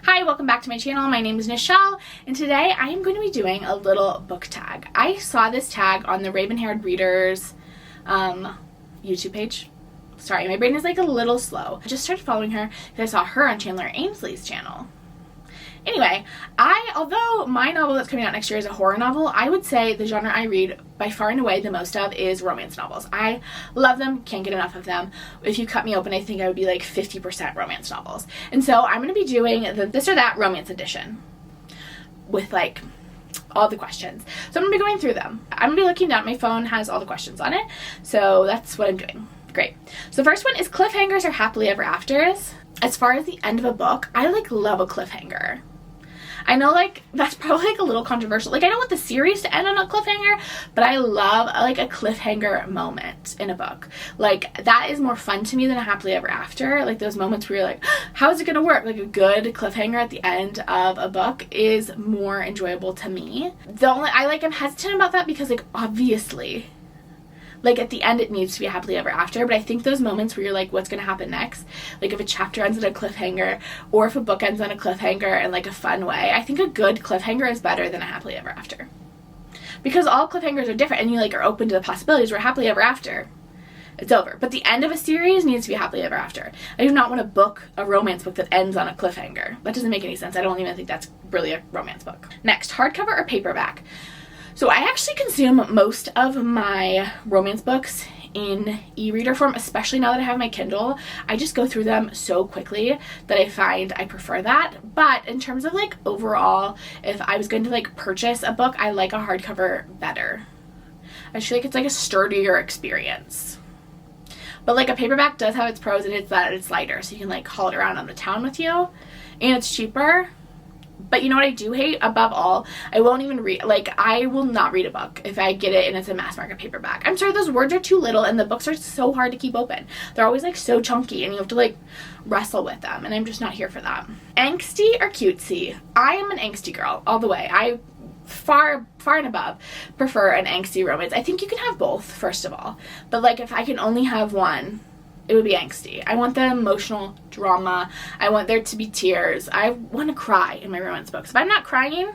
Hi, welcome back to my channel. My name is Nichelle, and today I am going to be doing a little book tag. I saw this tag on the Raven-Haired Readers YouTube page. Sorry, my brain is like a little slow. I just started following her because I saw her on Chandler Ainsley's channel. Anyway, although my novel that's coming out next year is a horror novel, I would say the genre I read by far and away the most of is romance novels. I love them, can't get enough of them. If you cut me open, I think I would be like 50% romance novels. And so I'm going to be doing the This or That Romance Edition with like all the questions. So I'm going to be going through them. I'm going to be looking down. My phone has all the questions on it, so that's what I'm doing. Great. So the first one is cliffhangers or happily ever afters. As far as the end of a book, I love a cliffhanger. I know that's probably a little controversial. I don't want the series to end on a cliffhanger, but I love a cliffhanger moment in a book. That is more fun to me than a happily ever after. Those moments where you're like, how is it gonna work? A good cliffhanger at the end of a book is more enjoyable to me. I'm hesitant about that because obviously at the end it needs to be a happily ever after, but I think those moments where you're like, what's going to happen next? If a chapter ends on a cliffhanger or if a book ends on a cliffhanger in a fun way, I think a good cliffhanger is better than a happily ever after. Because all cliffhangers are different and you are open to the possibilities where happily ever after, it's over. But the end of a series needs to be happily ever after. I do not want a romance book that ends on a cliffhanger. That doesn't make any sense. I don't even think that's really a romance book. Next, hardcover or paperback? So I actually consume most of my romance books in e-reader form, especially now that I have my Kindle. I just go through them so quickly that I find I prefer that. But in terms of overall, if I was going to purchase a book, I like a hardcover better. I feel like it's a sturdier experience. But a paperback does have its pros, and it's that it's lighter, so you can haul it around on the town with you, and it's cheaper. But you know what I do hate above all? I won't even read, I will not read a book if I get it and it's a mass market paperback. I'm sorry, those words are too little and the books are so hard to keep open. They're always so chunky and you have to wrestle with them, and I'm just not here for that. Angsty or cutesy? I am an angsty girl all the way. I far and above prefer an angsty romance. I think you can have both, first of all. But if I can only have one, it would be angsty. I want the emotional drama. I want there to be tears. I want to cry in my romance books. If I'm not crying,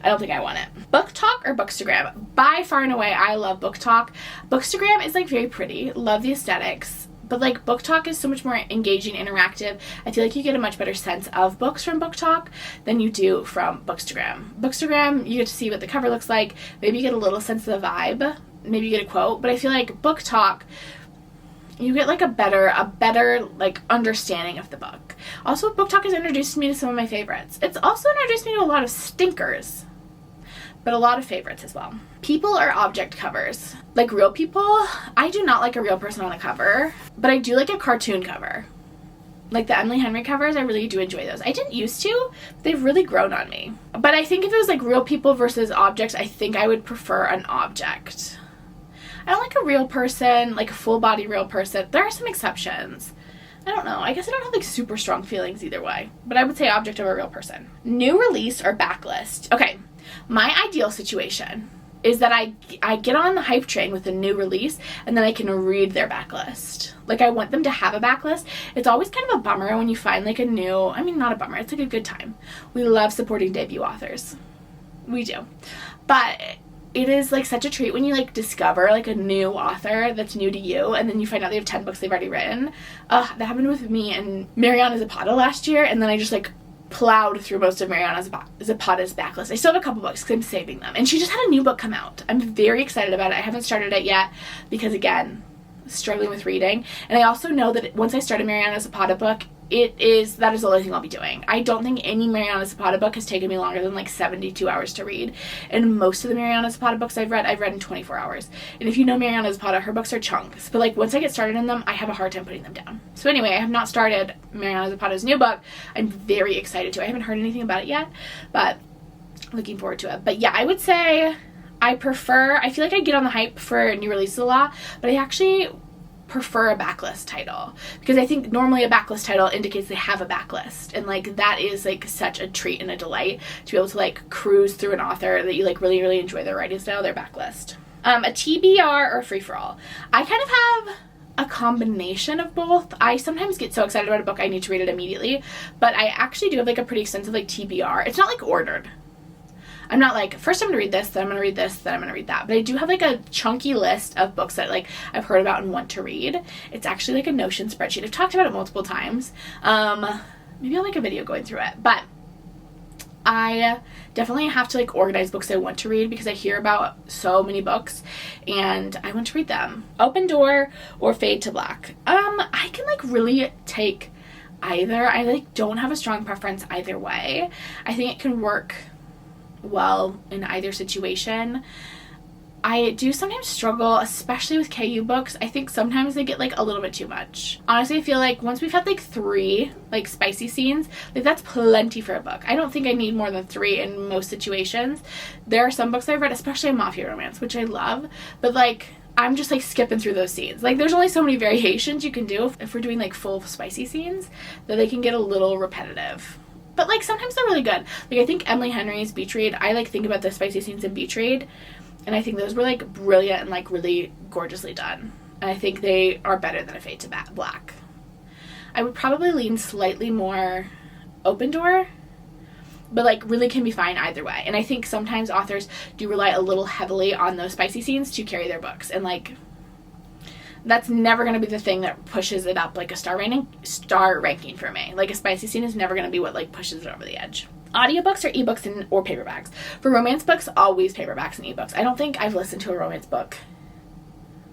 I don't think I want it. Booktok or Bookstagram? By far and away, I love Booktok. Bookstagram is very pretty. Love the aesthetics. But Booktok is so much more engaging, interactive. I feel you get a much better sense of books from Booktok than you do from Bookstagram. Bookstagram, you get to see what the cover looks like. Maybe you get a little sense of the vibe. Maybe you get a quote. But I feel Booktok, you get a better understanding of the book. Also, Booktok has introduced me to some of my favorites. It's also introduced me to a lot of stinkers, but a lot of favorites as well. People or object covers? Real people? I do not like a real person on a cover, but I do like a cartoon cover. The Emily Henry covers, I really do enjoy those. I didn't used to, but they've really grown on me. But I think if it was real people versus objects, I think I would prefer an object. I don't like a real person, a full body real person. There are some exceptions. I don't know. I guess I don't have super strong feelings either way. But I would say object over real person. New release or backlist? Okay, my ideal situation is that I get on the hype train with a new release and then I can read their backlist. I want them to have a backlist. It's always kind of a bummer when you find a new, not a bummer, it's a good time. We love supporting debut authors. We do. But it is such a treat when you discover a new author that's new to you, and then you find out they have 10 books they've already written. That happened with me and Mariana Zapata last year, and then I just plowed through most of Mariana Zapata's backlist. I still have a couple books because I'm saving them, and she just had a new book come out. I'm very excited about it. I haven't started it yet because again, struggling with reading, and I also know that once I start a Mariana Zapata book, that is the only thing I'll be doing. I don't think any Mariana Zapata book has taken me longer than 72 hours to read. And most of the Mariana Zapata books I've read in 24 hours. And if you know Mariana Zapata, her books are chunks. But once I get started in them, I have a hard time putting them down. So anyway, I have not started Mariana Zapata's new book. I'm very excited to. I haven't heard anything about it yet, but looking forward to it. But yeah, I would say I feel I get on the hype for new releases a lot, but I actually prefer a backlist title because I think normally a backlist title indicates they have a backlist, and that is such a treat and a delight to be able to cruise through an author that you really enjoy their writing style, their backlist. A TBR or free-for-all? I kind of have a combination of both. I sometimes get so excited about a book I need to read it immediately, but I actually do have like a pretty extensive like TBR. It's not like ordered. I'm not like, first I'm going to read this, then I'm going to read this, then I'm going to read that. But I do have like a chunky list of books that like I've heard about and want to read. It's actually like a Notion spreadsheet. I've talked about it multiple times. Maybe I'll make a video going through it. But I definitely have to like organize books I want to read because I hear about so many books and I want to read them. Open Door or Fade to Black. I can like really take either. I like don't have a strong preference either way. I think it can work well in either situation. I do sometimes struggle, especially with KU books. I think sometimes they get like a little bit too much. Honestly, I feel like once we've had like 3 like spicy scenes, like that's plenty for a book. I don't think I need more than 3 in most situations. There are some books I've read, especially a mafia romance, which I love, but like I'm just like skipping through those scenes. Like there's only so many variations you can do if we're doing like full spicy scenes that they can get a little repetitive. But like sometimes they're really good. Like I think Emily Henry's Beach Read, I like think about the spicy scenes in Beach Read, and I think those were like brilliant and like really gorgeously done. And I think they are better than a Fade to Black. I would probably lean slightly more Open Door, but like really can be fine either way. And I think sometimes authors do rely a little heavily on those spicy scenes to carry their books, and like that's never going to be the thing that pushes it up like a star ranking for me. Like a spicy scene is never going to be what like pushes it over the edge. Audiobooks or ebooks or paperbacks. For romance books, always paperbacks and ebooks. I don't think I've listened to a romance book,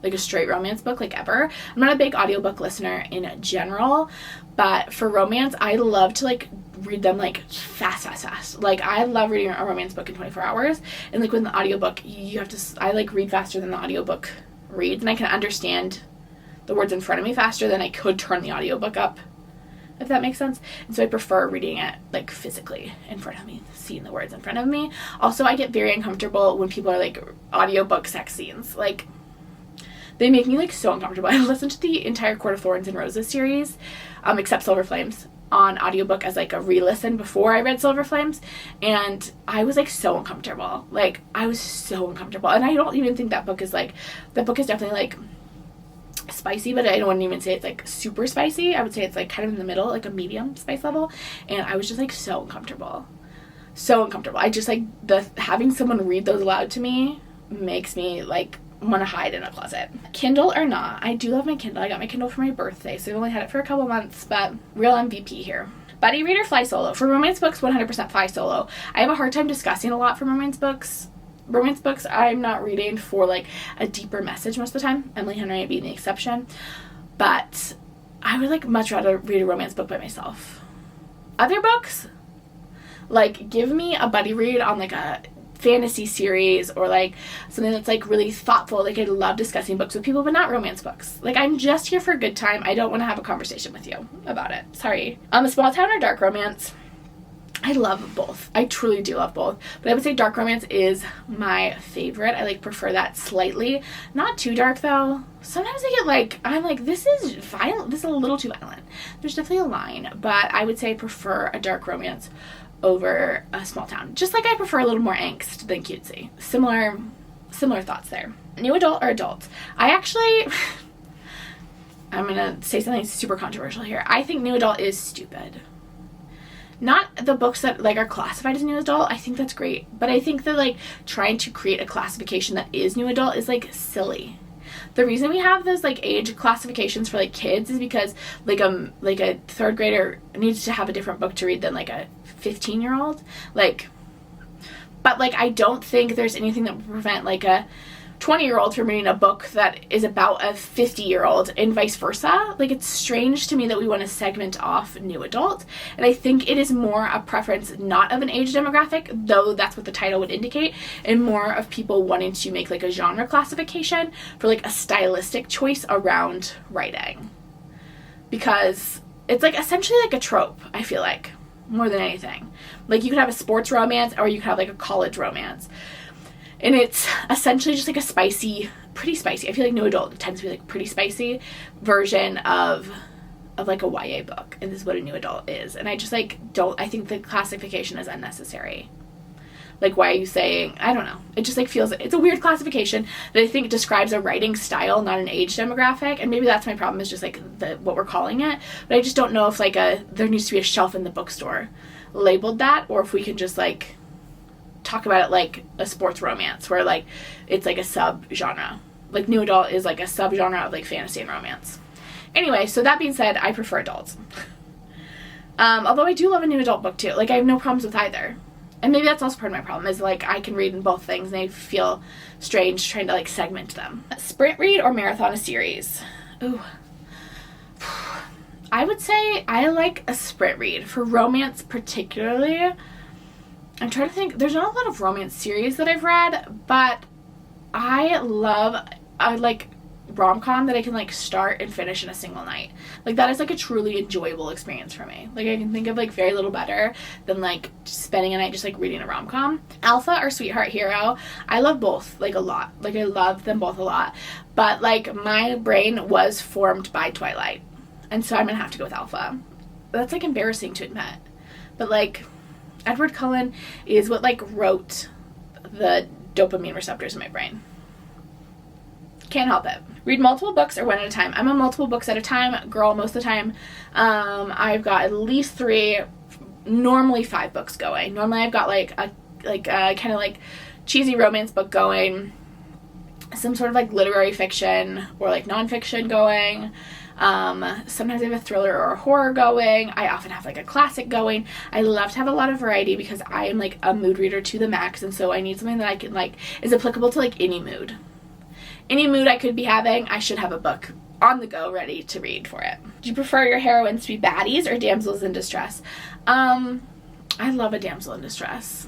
like a straight romance book, like ever. I'm not a big audiobook listener in general, but for romance, I love to like read them like fast. Like I love reading a romance book in 24 hours. And like with an audiobook, you have to, I like read faster than the audiobook reads, and I can understand the words in front of me faster than I could turn the audiobook up, if that makes sense. And so I prefer reading it like physically in front of me, seeing the words in front of me. Also, I get very uncomfortable when people are like audiobook sex scenes. Like they make me like so uncomfortable. I listened to the entire Court of Thorns and Roses series, except Silver Flames, on audiobook as like a re-listen before I read Silver Flames, and I was like so uncomfortable. Like I was so uncomfortable, and I don't even think that book is like, that book is definitely like spicy, but I don't even say it's like super spicy. I would say it's like kind of in the middle, like a medium spice level, and I was just like so uncomfortable. I just like having someone read those aloud to me makes me like want to hide in a closet. Kindle or not, I do love my Kindle. I got my Kindle for my birthday, so I've only had it for a couple months, but real MVP here. Baddie read or fly solo? For romance books, 100% fly solo. I have a hard time discussing a lot for romance books. Romance books I'm not reading for like a deeper message most of the time, Emily Henry being the exception, but I would like much rather read a romance book by myself. Other books, like give me a buddy read on like a fantasy series or like something that's like really thoughtful. Like I love discussing books with people, but not romance books. Like I'm just here for a good time. I don't want to have a conversation with you about it. Sorry. A small town or dark romance? I love both. I truly do love both, but I would say dark romance is my favorite. I like prefer that slightly. Not too dark though. Sometimes I get like, I'm like, this is violent. This is a little too violent. There's definitely a line, but I would say I prefer a dark romance over a small town. Just like I prefer a little more angst than cutesy. Similar thoughts there. New adult or adult? I actually, I'm gonna say something super controversial here. I think new adult is stupid. Not the books that like are classified as new adult. I think that's great, but I think that like trying to create a classification that is new adult is like silly. The reason we have those like age classifications for like kids is because like a third grader needs to have a different book to read than like a 15-year-old. Like, but like I don't think there's anything that would prevent like a 20-year-old from reading a book that is about a 50-year-old and vice versa. Like it's strange to me that we want to segment off new adult, and I think it is more a preference not of an age demographic, though that's what the title would indicate, and more of people wanting to make like a genre classification for like a stylistic choice around writing, because it's like essentially like a trope, I feel like, more than anything. Like you could have a sports romance or you could have like a college romance, and it's essentially just like a spicy, pretty spicy, I feel like new adult tends to be like pretty spicy version of like a YA book, and this is what a new adult is. And I just like I think the classification is unnecessary. Like, why are you saying, I don't know. It just like feels, it's a weird classification that I think describes a writing style, not an age demographic. And maybe that's my problem, is just like what we're calling it. But I just don't know if like there needs to be a shelf in the bookstore labeled that, or if we can just like talk about it like a sports romance, where like it's like a sub-genre. Like new adult is like a sub-genre of like fantasy and romance. Anyway, so that being said, I prefer adults. Although I do love a new adult book too. Like, I have no problems with either. And maybe that's also part of my problem, is like I can read in both things and I feel strange trying to like segment them. Sprint read or marathon a series? Ooh. I would say I like a sprint read. For romance particularly, I'm trying to think. There's not a lot of romance series that I've read, but I like Rom Com that I can like start and finish in a single night. Like, that is like a truly enjoyable experience for me. Like, I can think of like very little better than like spending a night just like reading a rom-com. Alpha or Sweetheart Hero, I love both like a lot. Like, I love them both a lot, but like my brain was formed by Twilight, and so I'm gonna have to go with Alpha. That's like embarrassing to admit, but like Edward Cullen is what like wrote the dopamine receptors in my brain. Can't help it. Read multiple books or one at a time? I'm a multiple books at a time girl most of the time. I've got at least 3, normally 5 books going. Normally I've got like a kind of like cheesy romance book going, some sort of like literary fiction or like nonfiction going. Sometimes I have a thriller or a horror going. I often have like a classic going. I love to have a lot of variety because I am like a mood reader to the max, and so I need something that I can like is applicable to like any mood. Any mood I could be having, I should have a book on the go ready to read for it. Do you prefer your heroines to be baddies or damsels in distress? I love a damsel in distress.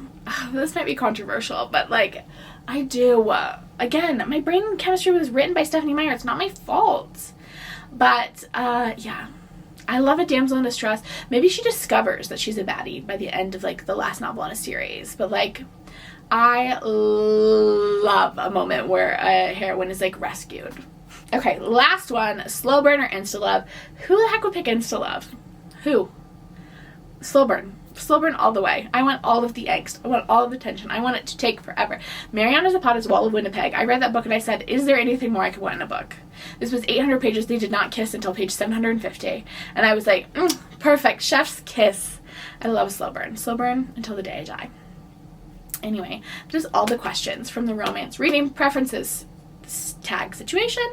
This might be controversial, but like, I do. Again, my brain chemistry was written by Stephanie Meyer. It's not my fault. But yeah, I love a damsel in distress. Maybe she discovers that she's a baddie by the end of like the last novel in a series, but like, I love a moment where a heroine is like rescued. Okay, last one, slow burn or Instalove. Who the heck would pick Instalove? Who? Slow burn. Slow burn all the way. I want all of the angst. I want all of the tension. I want it to take forever. Mariana Zapata's Wall of Winnipeg. I read that book and I said, is there anything more I could want in a book? This was 800 pages. They did not kiss until page 750. And I was like, perfect. Chef's kiss. I love slow burn. Slow burn until the day I die. Anyway, just all the questions from the romance reading preferences tag situation.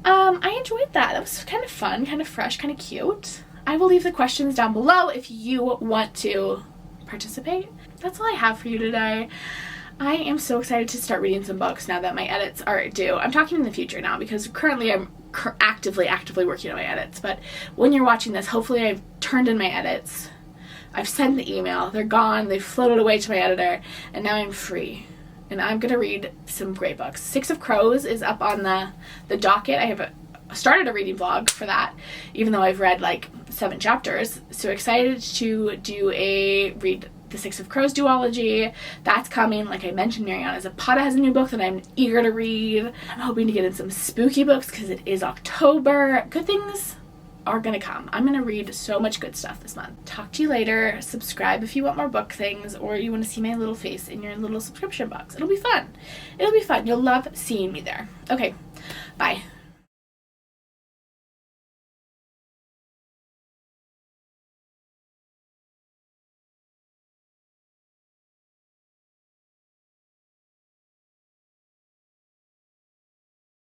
I enjoyed that. That was kind of fun, kind of fresh, kind of cute. I will leave the questions down below if you want to participate. That's all I have for you today. I am so excited to start reading some books now that my edits are due. I'm talking in the future now because currently I'm actively working on my edits. But when you're watching this, hopefully I've turned in my edits. I've sent the email. They're gone. They've floated away to my editor. And now I'm free. And I'm going to read some great books. 6 of Crows is up on the docket. I have started a reading vlog for that, even though I've read like 7 chapters. So excited to read the 6 of Crows duology. That's coming. Like I mentioned, Mariana Zapata has a new book that I'm eager to read. I'm hoping to get in some spooky books because it is October. Good things are gonna come. I'm gonna read so much good stuff this month. Talk to you later. Subscribe if you want more book things or you want to see my little face in your little subscription box. It'll be fun. It'll be fun. You'll love seeing me there. Okay, bye.